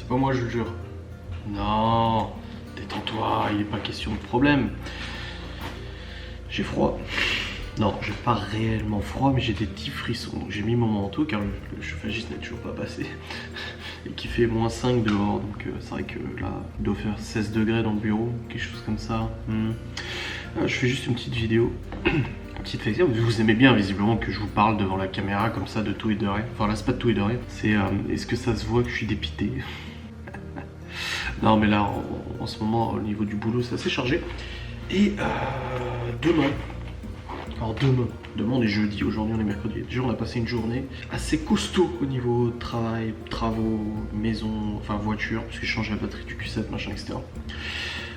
C'est pas moi, je le jure. Non, détends-toi, il n'est pas question de problème. J'ai froid. Non, j'ai pas réellement froid, mais j'ai des petits frissons. Donc j'ai mis mon manteau car le chauffagiste n'est toujours pas passé. Et qu'il fait -5 dehors. Donc c'est vrai que là, il doit faire 16 degrés dans le bureau, quelque chose comme ça. Je fais juste une petite vidéo. Une petite facture. Vous aimez bien visiblement que je vous parle devant la caméra comme ça de tout et de rien. Enfin là, c'est pas de tout et de rien. C'est est-ce que ça se voit que je suis dépité? Non, mais là, en ce moment, au niveau du boulot, c'est assez chargé. Et demain. Alors demain on est jeudi, aujourd'hui on est mercredi. Déjà on a passé une journée assez costaud au niveau travail, travaux, maison, enfin voiture, parce que je change la batterie du Q7, machin, etc.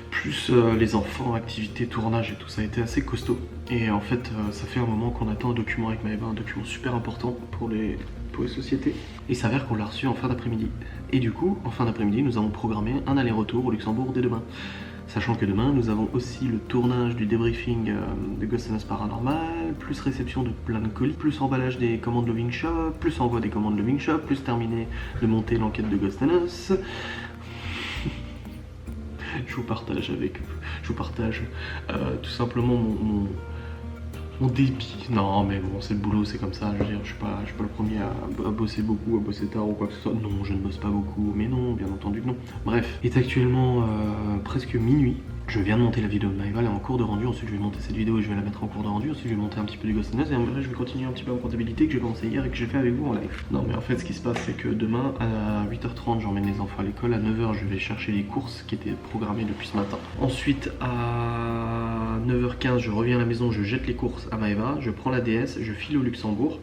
Plus les enfants, activités, tournage et tout, ça a été assez costaud. Et en fait ça fait un moment qu'on attend un document avec Maëva, un document super important pour les sociétés. Et il s'avère qu'on l'a reçu en fin d'après-midi. Et du coup, en fin d'après-midi, nous avons programmé un aller-retour au Luxembourg dès demain. Sachant que demain, nous avons aussi le tournage du débriefing de Ghost and Us Paranormal, plus réception de plein de colis, plus emballage des commandes Loving Shop, plus envoi des commandes Loving Shop, plus terminer de monter l'enquête de Ghost and Us. Je vous partage tout simplement mon débit. Non mais bon, c'est le boulot, c'est comme ça, je veux dire, je suis pas le premier à bosser beaucoup, à bosser tard ou quoi que ce soit. Non, je ne bosse pas beaucoup, mais non, bien entendu que non. Bref, il est actuellement presque minuit. Je viens de monter la vidéo de Maëva, elle est en cours de rendu, ensuite je vais monter cette vidéo et je vais la mettre en cours de rendu, ensuite je vais monter un petit peu du Ghost and Us et après je vais continuer un petit peu en comptabilité que j'ai commencé hier et que j'ai fait avec vous en live. Non mais en fait ce qui se passe c'est que demain à 8h30 j'emmène les enfants à l'école, à 9h je vais chercher les courses qui étaient programmées depuis ce matin. Ensuite à 9h15 je reviens à la maison, je jette les courses à Maëva, je prends la DS, je file au Luxembourg.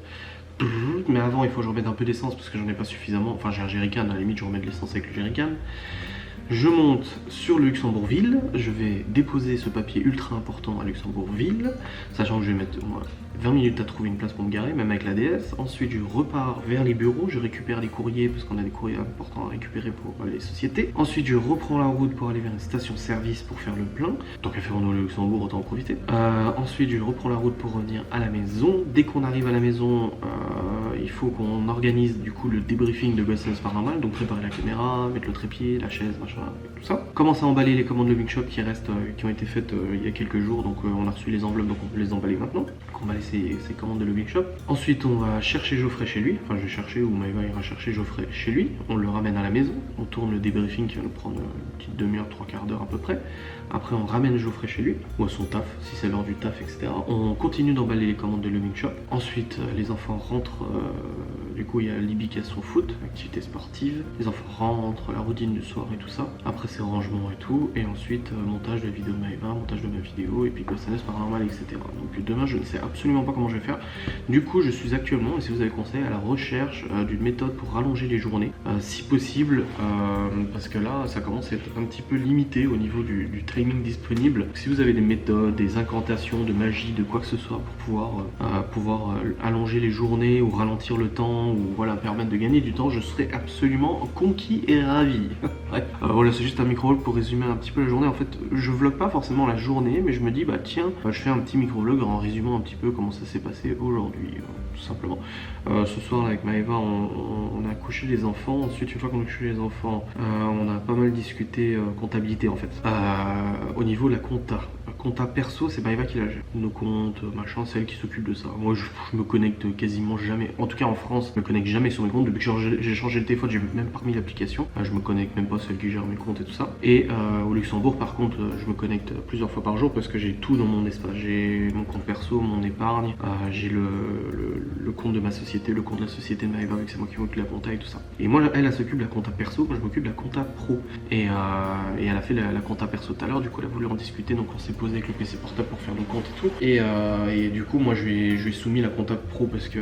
Mais avant il faut que je remette un peu d'essence parce que j'en ai pas suffisamment, enfin j'ai un jerrycan, à la limite je remets de l'essence avec le jerrycan. Je monte sur le Luxembourg-Ville, je vais déposer ce papier ultra important à Luxembourg-Ville, sachant que je vais mettre moi 20 minutes à trouver une place pour me garer, même avec la DS. Ensuite je repars vers les bureaux, je récupère les courriers parce qu'on a des courriers importants à récupérer pour les sociétés. Ensuite je reprends la route pour aller vers une station-service pour faire le plein. Tant qu'à faire au Luxembourg, autant en profiter. Ensuite je reprends la route pour revenir à la maison. Dès qu'on arrive à la maison, il faut qu'on organise du coup le débriefing de Ghost and Us Paranormal, donc préparer la caméra, mettre le trépied, la chaise, machin, et tout ça. Commence à emballer les commandes Loving Shop qui restent, qui ont été faites il y a quelques jours, donc on a reçu les enveloppes, donc on peut les emballer maintenant. Donc on va laisser ces commandes de Loving Shop. Ensuite on va chercher Geoffrey chez lui, enfin je vais chercher, ou Maëva ira chercher Geoffrey chez lui, on le ramène à la maison, on tourne le débriefing qui va nous prendre une petite demi-heure, 3/4 d'heure à peu près. Après on ramène Geoffrey chez lui, ou à son taf, si c'est l'heure du taf, etc. On continue d'emballer les commandes de Loving Shop. Ensuite les enfants rentrent, du coup il y a Libby qui a son foot, activité sportive. Les enfants rentrent, la routine du soir et tout ça. Après c'est rangement et tout, et ensuite montage de la vidéo de Maëva, montage de ma vidéo, et puis Ghost and Us Paranormal, etc. Donc demain je ne sais absolument pas comment je vais faire. Du coup je suis actuellement, et si vous avez conseil, à la recherche d'une méthode pour rallonger les journées, si possible, parce que là ça commence à être un petit peu limité au niveau du timing disponible. Donc, si vous avez des méthodes, des incantations, de magie, de quoi que ce soit pour pouvoir allonger les journées ou ralentir le temps, ou voilà, permettre de gagner du temps, je serais absolument conquis et ravi. Ouais. Voilà, c'est juste un micro-vlog pour résumer un petit peu la journée. En fait, je vlog pas forcément la journée, mais je me dis, bah tiens, je fais un petit micro-vlog en résumant un petit peu comment ça s'est passé aujourd'hui, tout simplement. Ce soir, avec Maëva, on a couché les enfants. Ensuite, une fois qu'on a couché les enfants, on a pas mal discuté comptabilité en fait. Au niveau de la compta perso, c'est Maëva qui la gère. Nos comptes, machin, c'est elle qui s'occupe de ça. Moi, je me connecte quasiment jamais. En tout cas, en France, je me connecte jamais sur mes comptes. Depuis que j'ai changé le téléphone, j'ai même pas remis l'application. Je me connecte même pas, celle qui gère mes comptes et tout ça. Et au Luxembourg, par contre, je me connecte plusieurs fois par jour parce que j'ai tout dans mon espace. J'ai mon compte perso, mon épargne, j'ai le compte de ma société, le compte de la société de Maëva, vu que c'est moi qui m'occupe de la compta et tout ça. Et moi, elle s'occupe de la compta perso, moi je m'occupe de la compta pro. Et elle a fait la compta perso tout à l'heure, du coup elle a voulu en discuter, donc on s'est posé avec le PC portable pour faire nos comptes et tout. Et du coup, moi je lui ai soumis la compta pro parce que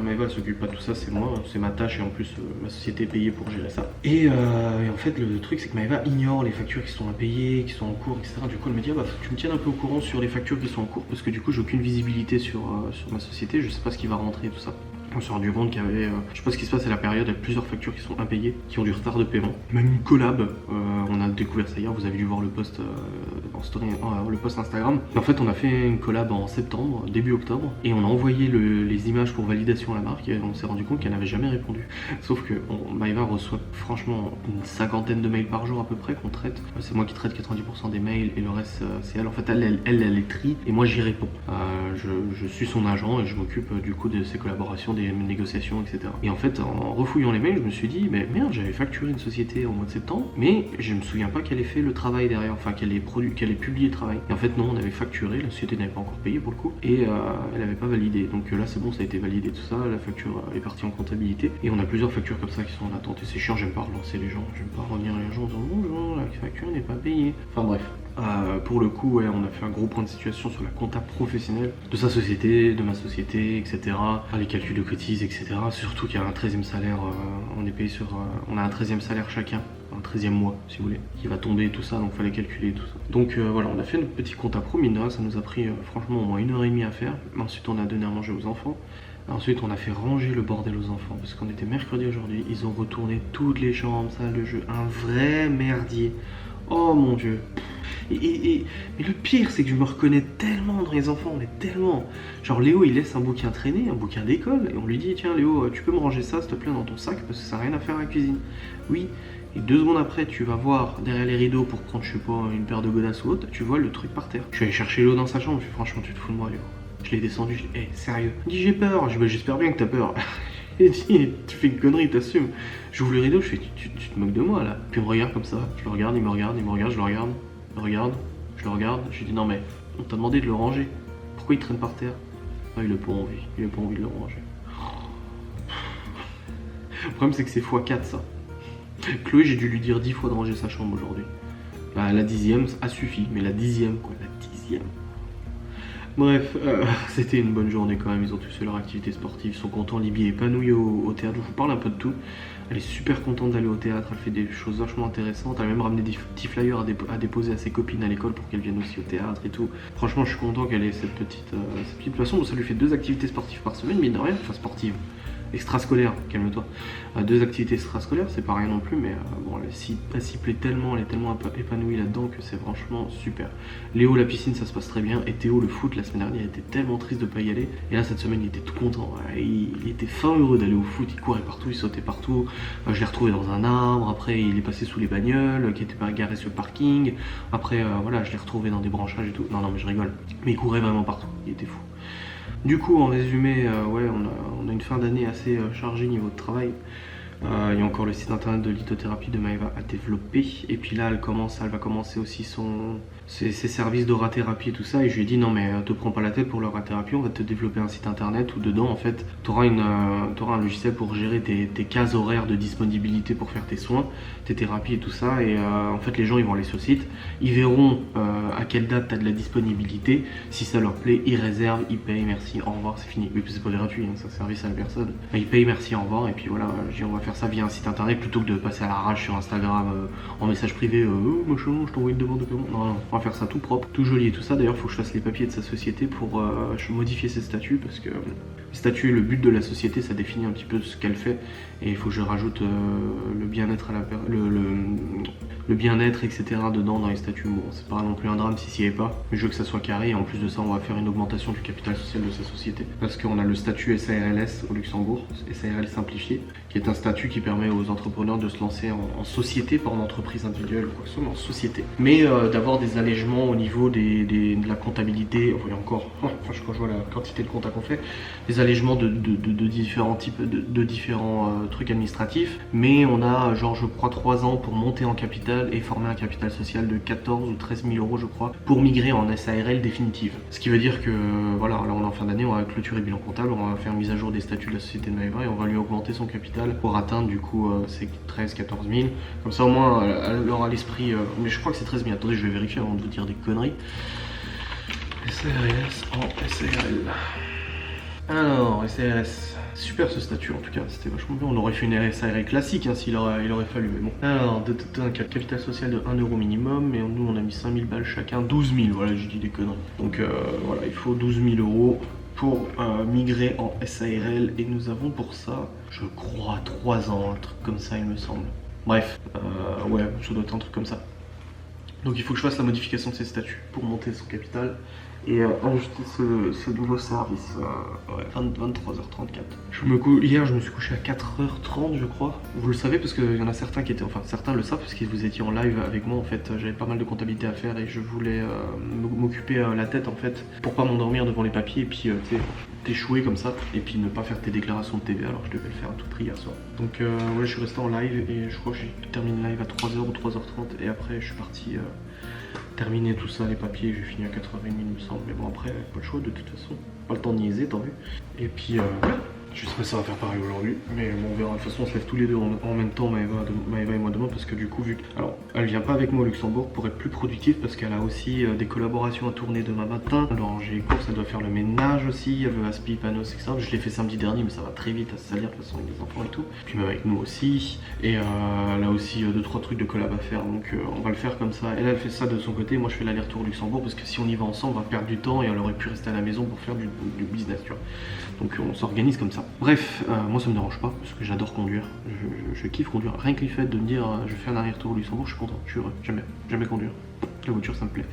Maëva elle s'occupe pas de tout ça, c'est moi, c'est ma tâche et en plus ma société est payée pour gérer ça. Et en fait, le truc c'est que Maëva ignore les factures qui sont à payer, qui sont en cours, etc. Du coup, elle me dit, ah, bah, faut que tu me tiennes un peu au courant sur les factures qui sont en cours parce que du coup, j'ai aucune visibilité sur ma société, je sais pas ce qui va rentrer et tout ça. On s'est rendu compte qu'il y avait, je sais pas ce qui se passe à la période, il y a plusieurs factures qui sont impayées, qui ont du retard de paiement. Même une collab, on a découvert ça hier, vous avez dû voir le post en story, le post Instagram. En fait, on a fait une collab en septembre, début octobre, et on a envoyé les images pour validation à la marque, et on s'est rendu compte qu'elle n'avait jamais répondu. Sauf que Maeva reçoit franchement une cinquantaine de mails par jour à peu près qu'on traite. C'est moi qui traite 90% des mails, et le reste, c'est elle. En fait, elle les trie, et moi j'y réponds. Je suis son agent, et je m'occupe du coup de ses collaborations, des négociations, etc. Et en fait, en refouillant les mails, je me suis dit, mais merde, j'avais facturé une société au mois de septembre, mais je me souviens pas qu'elle ait fait le travail derrière, enfin qu'elle ait publié le travail. Et en fait, non, on avait facturé, la société n'avait pas encore payé pour le coup, et elle avait pas validé. Donc là, c'est bon, ça a été validé, tout ça, la facture est partie en comptabilité, et on a plusieurs factures comme ça qui sont en attente, et c'est chiant, j'aime pas relancer les gens, j'aime pas revenir les gens en disant bonjour, la facture n'est pas payée. Enfin bref. Pour le coup, ouais, on a fait un gros point de situation sur la compta professionnelle de sa société, de ma société, etc. Les calculs de cotises, etc. Surtout qu'il y a un 13e salaire, on est payé sur. On a un 13e salaire chacun, un 13e mois, si vous voulez, qui va tomber, tout ça, donc fallait calculer tout ça. Donc voilà, on a fait notre petit compta pro, mine de rien, ça nous a pris franchement au moins 1h30 à faire. Ensuite, on a donné à manger aux enfants. Ensuite, on a fait ranger le bordel aux enfants, parce qu'on était mercredi aujourd'hui, ils ont retourné toutes les chambres, salle de jeu, un vrai merdier. Oh mon dieu. Mais le pire, c'est que je me reconnais tellement dans les enfants, mais tellement. Genre Léo, il laisse un bouquin traîner, un bouquin d'école, et on lui dit, tiens Léo, tu peux me ranger ça, s'il te plaît, dans ton sac, parce que ça n'a rien à faire à la cuisine. Oui. Et 2 secondes après, tu vas voir derrière les rideaux pour prendre, je sais pas, une paire de godasses ou autre, tu vois le truc par terre. Je suis allé chercher Léo dans sa chambre, je lui ai dit, franchement, tu te fous de moi, Léo. Je l'ai descendu, je lui ai dit, sérieux. Il me dit, j'ai peur. Je dis, bah, j'espère bien que t'as peur. Il dit, tu fais une connerie, t'assumes. J'ouvre le rideau, je fais, tu te moques de moi là. Puis il me regarde comme ça, je le regarde, il me regarde, je le regarde, je le regarde. Je lui dis, non mais, on t'a demandé de le ranger. Pourquoi il traîne par terre? Non, il a pas envie de le ranger. Le problème, c'est que c'est x4 ça. Chloé, j'ai dû lui dire 10 fois de ranger sa chambre aujourd'hui. Bah, la 10e a suffi, mais la 10e, quoi, la 10e. Bref, c'était une bonne journée quand même, ils ont tous fait leur activité sportive, ils sont contents, Libye est épanouie au théâtre, je vous parle un peu de tout. Elle est super contente d'aller au théâtre, elle fait des choses vachement intéressantes, elle a même ramené des petits flyers à déposer à ses copines à l'école pour qu'elles viennent aussi au théâtre et tout. Franchement, je suis content qu'elle ait cette petite... De toute façon, ça lui fait 2 activités sportives par semaine, mine de rien, enfin sportives. Extrascolaire, calme-toi. 2 activités extrascolaires, c'est pas rien non plus, mais bon, elle s'y plaît tellement, elle est tellement épanouie là-dedans que c'est franchement super. Léo, la piscine, ça se passe très bien, et Théo, le foot, la semaine dernière, il était tellement triste de pas y aller, et là, cette semaine, il était tout content. Il était fin heureux d'aller au foot, il courait partout, il sautait partout. Je l'ai retrouvé dans un arbre, après, il est passé sous les bagnoles qui étaient pas garées sur le parking. Après, voilà, je l'ai retrouvé dans des branchages et tout. Non, mais je rigole. Mais il courait vraiment partout, il était fou. Du coup, en résumé, ouais, on a une fin d'année assez chargée niveau de travail. Il y a encore le site internet de lithothérapie de Maeva à développer. Et puis là, elle va commencer aussi ses services d'orathérapie et tout ça. Et je lui ai dit, non mais te prends pas la tête pour l'orathérapie, on va te développer un site internet où dedans, en fait, tu auras un logiciel pour gérer tes cases horaires de disponibilité pour faire tes soins, tes thérapies et tout ça. Et en fait, les gens, ils vont aller sur le site, ils verront à quelle date tu as de la disponibilité. Si ça leur plaît, ils réservent, ils payent, merci, au revoir, c'est fini. Oui, c'est pas gratuit, hein, c'est un service à la personne. Ils payent, merci, au revoir. Et puis voilà, je dis, on va faire ça via un site internet plutôt que de passer à l'arrache sur Instagram en message privé. Machin, je t'envoie une demande de paiement. Non, on va faire ça tout propre, tout joli et tout ça. D'ailleurs, il faut que je fasse les papiers de sa société pour modifier ses statuts parce que les statuts et le but de la société, ça définit un petit peu ce qu'elle fait et il faut que je rajoute le bien-être le bien-être, etc. dedans dans les statuts. Bon, c'est pas non plus un drame si s'y est pas, mais je veux que ça soit carré et en plus de ça, on va faire une augmentation du capital social de sa société parce qu'on a le statut SARLS au Luxembourg, SARL simplifié, qui est un statut qui permet aux entrepreneurs de se lancer en société, pas en entreprise individuelle ou quoi que ce soit, mais en société. Mais d'avoir des allègements au niveau de la comptabilité, enfin encore, quand je vois la quantité de comptes qu'on fait, des allègements de différents types, de différents trucs administratifs, mais on a genre je crois 3 ans pour monter en capital et former un capital social de 14 ou 13 000 euros je crois, pour migrer en SARL définitive. Ce qui veut dire que voilà, là on est en fin d'année, on va clôturer le bilan comptable, on va faire une mise à jour des statuts de la société de Maeva et on va lui augmenter son capital pour atteindre du coup ces 13-14 000. Comme ça au moins elle aura l'esprit, mais je crois que c'est 13 000, attendez je vais vérifier avant de vous dire des conneries. SARLS en SARL. Alors, SARS, super ce statut en tout cas, c'était vachement bien. On aurait fait une SARL classique hein, il aurait fallu, mais bon. Alors, un capital social de 1 euro minimum, et nous on a mis 5 000 balles chacun, 12 000, voilà, j'ai dit des conneries. Donc voilà, il faut 12 000 euros pour migrer en SARL et nous avons pour ça, je crois, 3 ans, un truc comme ça il me semble. Bref, ouais, ça doit être un truc comme ça. Donc il faut que je fasse la modification de ses statuts pour monter son capital et ajouter ce nouveau service. Ouais, 23h34. Hier, je me suis couché à 4h30, je crois. Vous le savez parce qu'il y en a certains qui étaient, enfin certains le savent parce que vous étiez en live avec moi. En fait, j'avais pas mal de comptabilité à faire et je voulais m'occuper la tête en fait pour pas m'endormir devant les papiers et puis t'échouer comme ça et puis ne pas faire tes déclarations de TVA alors que je devais le faire tout prix hier soir. Donc ouais, je suis resté en live et je crois que j'ai terminé le live à 3h ou 3h30 et après je suis parti terminer tout ça, les papiers, j'ai fini à 4h30 il me semble, mais bon après, pas le choix de toute façon, pas le temps de niaiser, t'as vu. Et puis voilà, je sais pas si ça va faire pareil aujourd'hui, mais bon on verra, de toute façon on se lève tous les deux en même temps, Maëva et moi demain, parce que du coup vu que... Alors, elle vient pas avec moi au Luxembourg pour être plus productive, parce qu'elle a aussi des collaborations à tourner demain matin, alors j'ai courses, elle doit faire le ménage aussi, elle veut aspi, panos, etc. Je l'ai fait samedi dernier, mais ça va très vite à se salir, de toute façon avec les enfants et tout, puis même avec nous aussi, et elle a aussi 2-3 trucs de collab à faire, donc on va le faire comme ça. Elle fait ça de son côté, moi je fais l'aller-retour au Luxembourg, parce que si on y va ensemble, on va perdre du temps, et elle aurait pu rester à la maison pour faire du business, tu vois. Donc on s'organise comme ça. Bref, moi ça me dérange pas parce que j'adore conduire. Je kiffe conduire. Rien que le fait de me dire je vais faire un aller-retour au Luxembourg, je suis content. Je suis heureux. J'aime conduire. La voiture ça me plaît.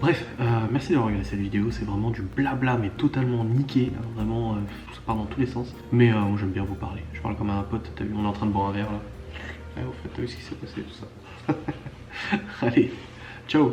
Bref, merci d'avoir regardé cette vidéo. C'est vraiment du blabla mais totalement niqué. Vraiment, ça part dans tous les sens. Mais moi j'aime bien vous parler. Je parle comme un pote. T'as vu, on est en train de boire un verre là. Ouais, au fait, t'as vu ce qui s'est passé tout ça. Allez, ciao.